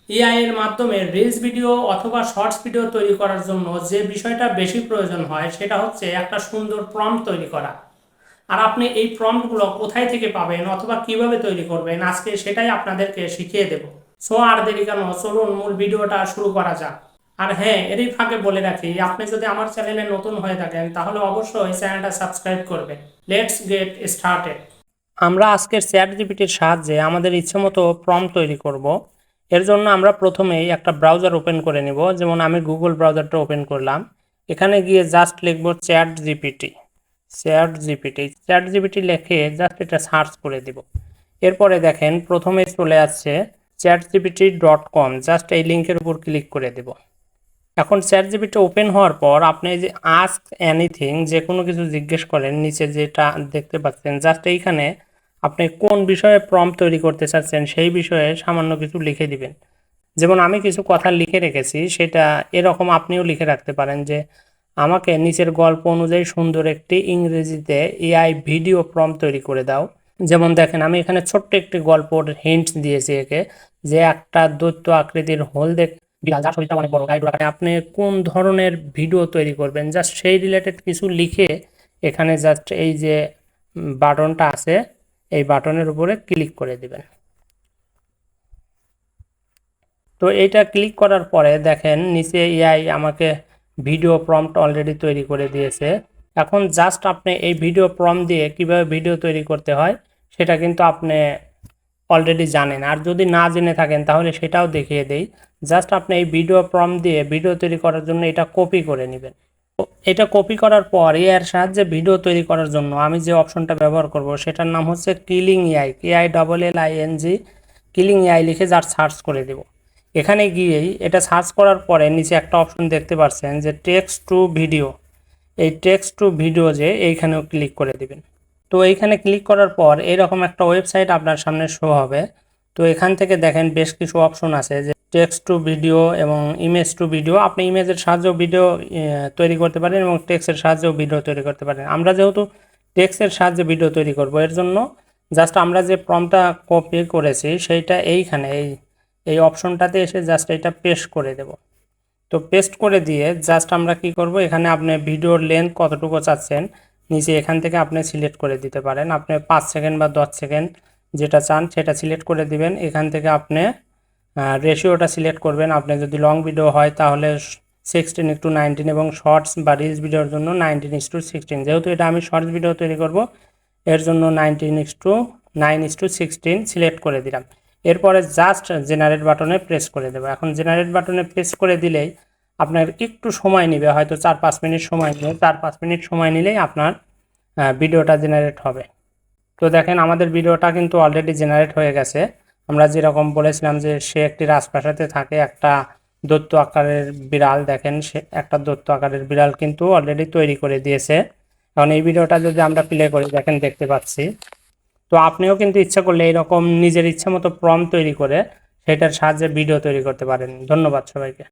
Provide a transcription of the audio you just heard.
AI এর মাধ্যমে reels video অথবা শর্টস ভিডিও তৈরি করার জন্য যে বিষয়টা বেশি প্রয়োজন হয় সেটা হচ্ছে একটা সুন্দর প্রম্পট তৈরি করা। আর আপনি এই প্রম্পটগুলো কোথায় থেকে পাবেন অথবা কিভাবে তৈরি করবেন আজকে সেটাই আপনাদেরকে শিখিয়ে দেব। সো আর দেরি কেন, চলুন মূল ভিডিওটা শুরু করা যাক। আর হ্যাঁ, এরই ফাঁকে বলে রাখি, আপনি যদি আমার চ্যানেলে নতুন হয়ে থাকেন তাহলে অবশ্যই চ্যানেলটা সাবস্ক্রাইব করবেন। Let's get started. আমরা আজকের চ্যাট জিপিটির সাহায্যে আমাদের ইচ্ছেমতো প্রম্পট তৈরি করব। এর জন্য আমরা প্রথমেই একটা ব্রাউজার ওপেন করে নিব, যেমন আমি গুগল ব্রাউজারটা ওপেন করলাম। এখানে গিয়ে জাস্ট লিখব চ্যাট জিপিটি। চ্যাট জিপিটি লিখে জাস্ট এটা সার্চ করে দিব। এরপরে দেখেন প্রথমে চলে আসছে chatgpt.com, জাস্ট এই লিঙ্কের উপর ক্লিক করে দেব। এখন চ্যাট জিপিটি ওপেন হওয়ার পর আপনি যে আস্ক এনিথিং যে কোনো কিছু জিজ্ঞেস করেন, নিচে যেটা দেখতে পাচ্ছেন জাস্ট এইখানে আপনি কোন বিষয়ে প্রম্পট তৈরি করতে চাচ্ছেন সেই বিষয়ে সামান্য কিছু লিখে দিবেন। যেমন আমি কিছু কথা লিখে রেখেছি, সেটা এরকম আপনিও লিখে রাখতে পারেন যে আমাকে নিচের গল্প অনুযায়ী সুন্দর একটি ইংরেজিতে এআই ভিডিও প্রম্পট তৈরি করে দাও। যেমন দেখেন আমি এখানে ছোট্ট একটি গল্পর হিন্ট দিয়েছি একে, যে একটা দৈত্য আকৃতির হলদে বিড়াল যার শরীরটা অনেক বড় গাইড রাখে। আপনি কোন ধরনের ভিডিও তৈরি করবেন জাস্ট সেই রিলেটেড কিছু লিখে এখানে জাস্ট এই যে বাটনটা আছে এই বাটনের উপরে ক্লিক করে দিবেন। তো এইটা ক্লিক করার পরে দেখেন নিচে এআই আমাকে ভিডিও প্রম্পট অলরেডি তৈরি করে দিয়েছে। এখন জাস্ট আপনি এই ভিডিও প্রম্পট দিয়ে কিভাবে ভিডিও তৈরি করতে হয় সেটা কিন্তু আপনি অলরেডি জানেন, আর যদি না জেনে থাকেন তাহলে সেটাও দেখিয়ে দেই। জাস্ট আপনি এই ভিডিও প্রম্পট দিয়ে ভিডিও তৈরি করার জন্য এটা কপি করে নেবেন। এটা কপি করার পর এর সাহায্যে ভিডিও তৈরি করার জন্য আমি যে অপশনটা ব্যবহার করব সেটার নাম হচ্ছে killing AI, KILLING। Killing AI লিখে যার সার্চ করে দেব। এখানে গিয়েই এটা সার্চ করার পরে নিচে একটা অপশন দেখতে পাচ্ছেন যে টেক্সট টু ভিডিও। এই টেক্সট টু ভিডিও যে এইখানেও ক্লিক করে দিবেন। তো এইখানে ক্লিক করার পর এরকম একটা ওয়েবসাইট আপনার সামনে শো হবে। তো এখান থেকে দেখেন বেশ কিছু অপশন আছে, যে টেক্সট টু ভিডিও এবং ইমেজ টু ভিডিও। আপনি ইমেজের সাহায্যেও ভিডিও তৈরি করতে পারেন এবং টেক্সটের সাহায্যেও ভিডিও তৈরি করতে পারেন। আমরা যেহেতু টেক্সটের সাহায্যে ভিডিও তৈরি করব, এর জন্য জাস্ট আমরা যে প্রম্পটটা কপি করেছি সেইটা এইখানে এই অপশনটাতে এসে জাস্ট এটা পেস্ট করে দেব। তো পেস্ট করে দিয়ে জাস্ট আমরা কি করব, এখানে আপনি ভিডিওর লেন্থ কতটুকু চাচ্ছেন নিচে এখান থেকে আপনি সিলেক্ট করে দিতে পারেন। আপনি 5 সেকেন্ড বা 10 সেকেন্ড যেটা চান সেটা সিলেক্ট করে দিবেন। এখান থেকে আপনি রেশিওটা সিলেক্ট করবেন। আপনি যদি লং ভিডিও হয় তাহলে 16:19 এবং শর্টস বা রিলস ভিডিওর জন্য 19:16। যেহেতু এটা আমি শর্টস ভিডিও তৈরি করব এর জন্য 19:9:16 সিলেক্ট করে দিলাম। এরপরে জাস্ট জেনারেট বাটনে প্রেস করে দেবো। এখন জেনারেট বাটনে প্রেস করে দিলেই আপনার একটু সময় নেবে, হয়তো 4-5 মিনিট সময় নেবে। 4-5 মিনিট সময় নিলেই আপনার ভিডিওটা জেনারেট হবে। তো দেখেন আমাদের ভিডিওটা কিন্তু অলরেডি জেনারেট হয়ে গেছে। আমরা যেরকম বলেছিলাম যে সে একটি রাজপ্রাসাদে থাকে, একটা দৈত্য আকারের বিড়াল, দেখেন সে একটা দৈত্য আকারের বিড়াল কিন্তু অলরেডি তৈরি করে দিয়েছে। এখন এই ভিডিওটা যদি আমরা প্লে করি দেখেন দেখতে পাচ্ছি। তো আপনিও কিন্তু ইচ্ছা করলে এরকম নিজের ইচ্ছা মতো প্রম্পট তৈরি করে সেটার সাহায্যে ভিডিও তৈরি করতে পারেন। ধন্যবাদ সবাইকে।